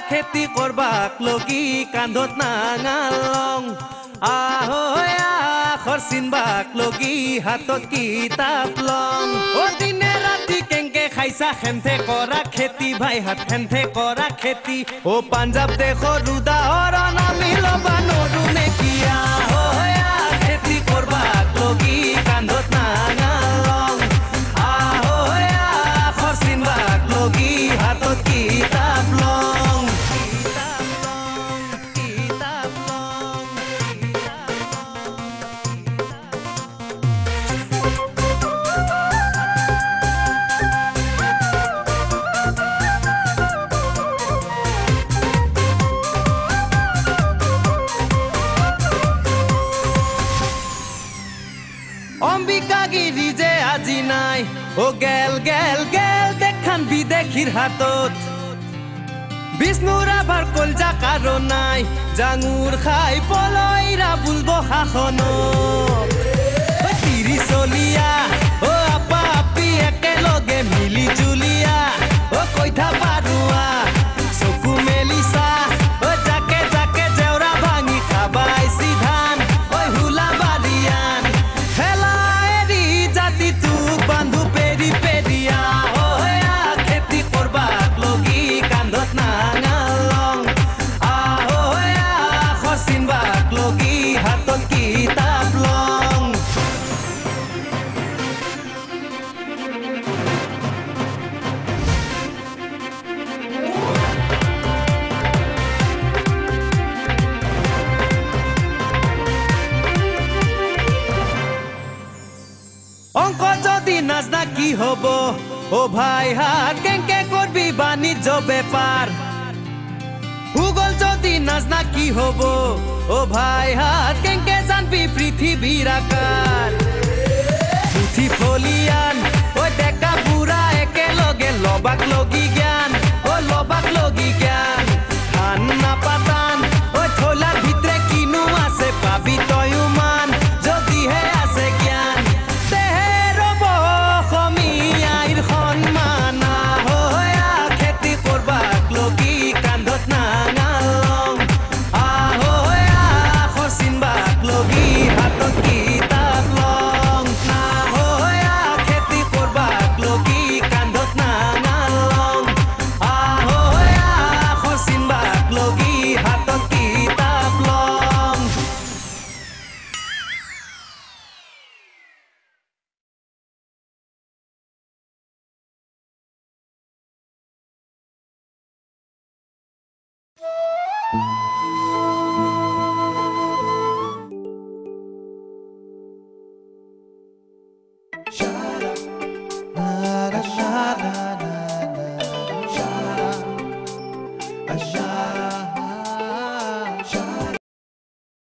খেতি করবাক লগি কান্ধত নাঙালং আখর চিনবাক লগি হাতত কিতাপ লং ও দিনে রাতি কেংকে খাইছা খেন্থে করা খেতি ভাই হাত খেন্থে করা খেতি ও পাঞ্জাব দেশৰ উদাহৰণ আমি লবা নৰু নেকি খেতি করবাক লগি কান্ধত নাঙালং আখর চিনবাক লগি হাতত কিতাপ লং অম্বিকাগিরি যে আজি নাই ও গেল গেল গেল দেখান বিদেশির হাতত বিষ্ণুর আবার কলজা কারো নাই জাঙুর খাই পলইরা বুলবো শাসন তিরি চলিয়া ও আপা আপি একেলগে মিলি জুলিয়া ও কইথা পাৰুৱা চকু মেলিছা ও জাকে জাকে জেউৰা ভাঙি খাবাইছি ধান ঐ হুলা বালিয়ান হেলা এৰি জাতি তোক বান্ধু পেৰি পেৰিয়া খেতি করবাক লগি কান্ধত নাঙালং চিনবাক লগি হাতত কিতাপ লং অঙ্ক যদি নাজনা কি হব ও ভাই হাত কেংকে করবি বাণিজ্য ব্যাপার ভূগোল যদি নাজনা কি হব ও ভাই হাত কেংকে জানবি পৃথিবীর আকার পুথি ফলিয়ান ও ডেকা বুঢ়া একেলগে লবাক লগি জ্ঞান ও লবাক লগি জ্ঞান ধান নাপাতান ও থলাৰ ভিতরে কিনো আছে পাবি তয়ো মান যদিহে আছে জ্ঞান খেতি করবাক লগি কান্ধত নাঙালং চিনবাক লগি হাতত কিতাপ লং খেতি করবাক লগি কান্ধত নাঙালং চিনবাক লগি হাতত কিতাপ লং